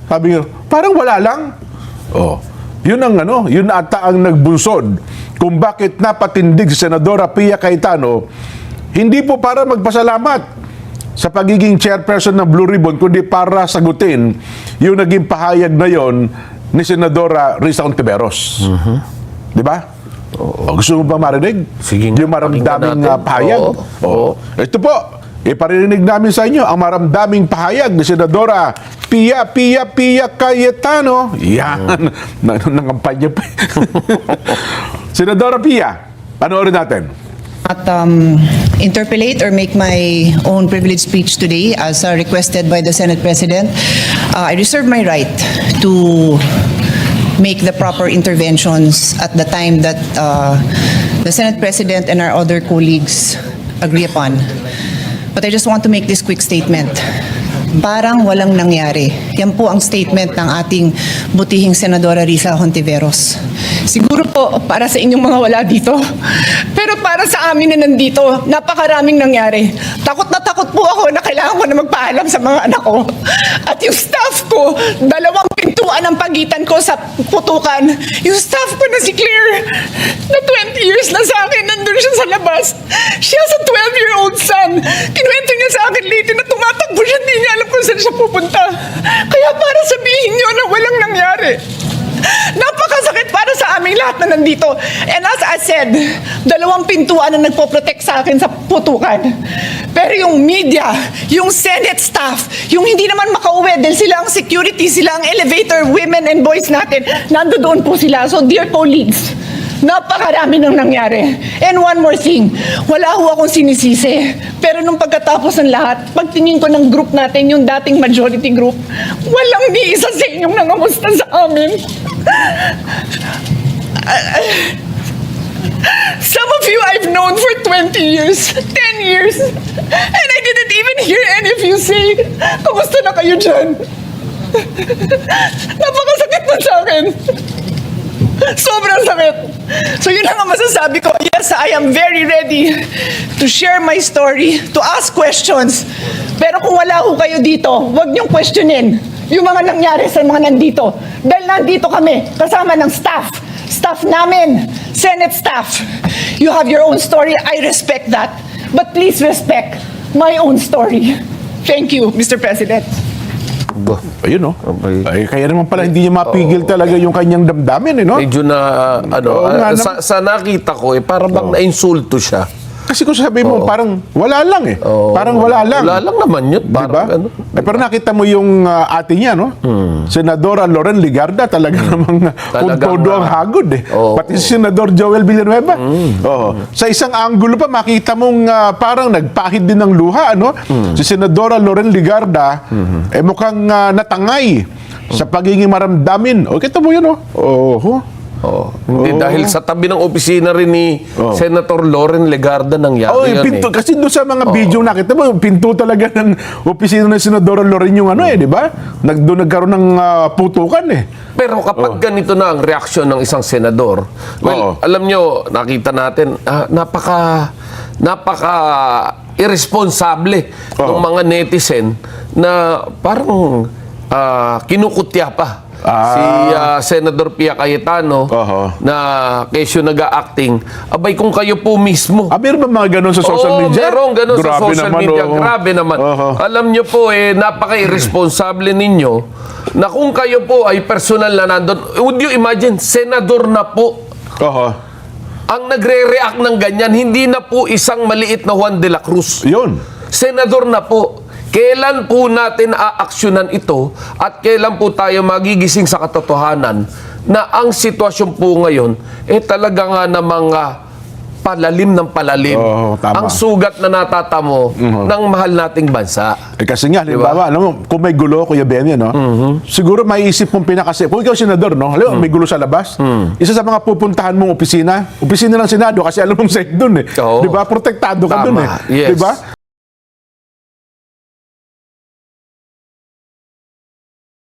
Sabi niya, parang wala lang. Oh, yun ang yun ata ang nagbunsod kung bakit napatindig si Senadora Pia Cayetano, hindi po para magpasalamat sa pagiging chairperson ng Blue Ribbon, kundi para sagutin yung naging pahayag na yon ni Senadora Risa Hontiveros. Di ba? Gusto mo ba marinig? Sige nga, yung maramdaming pakinggan natin. pahayag. Oo. Ito po, iparinig namin sa inyo ang maramdaming pahayag ni Senadora Pia Cayetano. Yan. Nangampanya pa. Senadora Pia, panoorin natin. At interpolate or make my own privileged speech today as requested by the Senate President. I reserve my right to make the proper interventions at the time that the Senate President and our other colleagues agree upon. But I just want to make this quick statement. Parang walang nangyari. Yan po ang statement ng ating butihing Senadora Risa Hontiveros. Siguro po para sa inyong mga wala dito, pero para sa amin na nandito, napakaraming nangyari. Takot na takot po ako na kailangan ko na magpaalam sa mga anak ko. At yung staff ko, 2 pintuan ang pagitan ko sa putukan. Yung staff ko na si Claire, na 20 years na sa akin, nandun siya sa labas. She has a 12-year-old son. Kinuwento niya sa akin late na tumatakbo siya, hindi niya alam kung saan siya pupunta. Kaya para sabihin niyo na walang nangyari. Napakasakit para sa aming lahat na nandito. And as I said, 2 pintuan ang nagpo-protect sa akin sa putukan. Pero yung media, yung Senate staff, yung hindi naman makauwi dahil sila ang security, sila ang elevator women and boys natin, nandoon po sila. So dear colleagues, napakarami nang nangyari. And one more thing, wala ho akong sinisisi. Pero nung pagkatapos ng lahat, pagtingin ko ng group natin, yung dating majority group, walang ni isa sa inyong nangamusta sa amin. Some of you I've known for 20 years, 10 years, and I didn't even hear any of you say, kamusta na kayo dyan? Napakasakit na sa akin. Sobrang sakit. So yun lang ang masasabi ko. Yes, I am very ready to share my story, to ask questions. Pero kung wala ho kayo dito, huwag niyong questionin yung mga nangyari sa mga nandito. Dahil nandito kami, kasama ng staff namin, Senate staff. You have your own story, I respect that. But please respect my own story. Thank you, Mr. President. Ayun, no? Okay. Ay, kaya naman pala hindi niya mapigil talaga yung kanyang damdamin, no? Medyo na, Oo nga naman. sa nakita ko, parang bang na-insulto siya. Kasi kung sabihin mo, parang wala lang eh. Parang wala lang. Wala lang naman yun. Diba? Pero nakita mo yung ate niya, no? Senadora Loren Legarda, talaga namang kung todo ang hagod eh. Pati si Senador Joel Villanueva. Sa isang anggulo pa, makita mong parang nagpahid din ng luha, ano? Si Senadora Loren Legarda, mukhang natangay sa pagiging maramdamin. O, kita mo yun, oh. Hindi dahil sa tabi ng opisina rin ni Senator Loren Legarda nangyari yan pinto, kasi doon sa mga video nakita mo, pinto talaga ng opisina ng Senadora Loren yung di ba? Doon nagkaroon ng putukan eh. Pero kapag ganito na ang reaksyon ng isang senador, well, alam nyo, nakita natin, napaka irresponsable ng mga netizen na parang kinukutya pa. Si Senador Pia Cayetano na kesyo nag-a-acting, abay kung kayo po mismo. Meron ba mga ganun sa social media? Meron ganun sa Grabe social naman, media. Grabe naman. Alam nyo po, napaka-irresponsable ninyo na kung kayo po ay personal na nandun, would you imagine, senador na po ang nagre-react ng ganyan, hindi na po isang maliit na Juan de la Cruz. Yun. Senador na po. Kailan po natin aaksyonan ito at kailan po tayo magigising sa katotohanan na ang sitwasyon po ngayon talaga nga namang palalim ng palalim ang sugat na natatamo ng mahal nating bansa. Kasi nga, halimbawa, alam mo, kung may gulo, Kuya Benny, no? Siguro may isip mong kung ikaw senador, no? Halimbawa, may gulo sa labas. Isa sa mga pupuntahan mong opisina ng Senado, kasi alam mong safe dun eh. Di ba? Protektado ka dun eh. Yes. Di ba?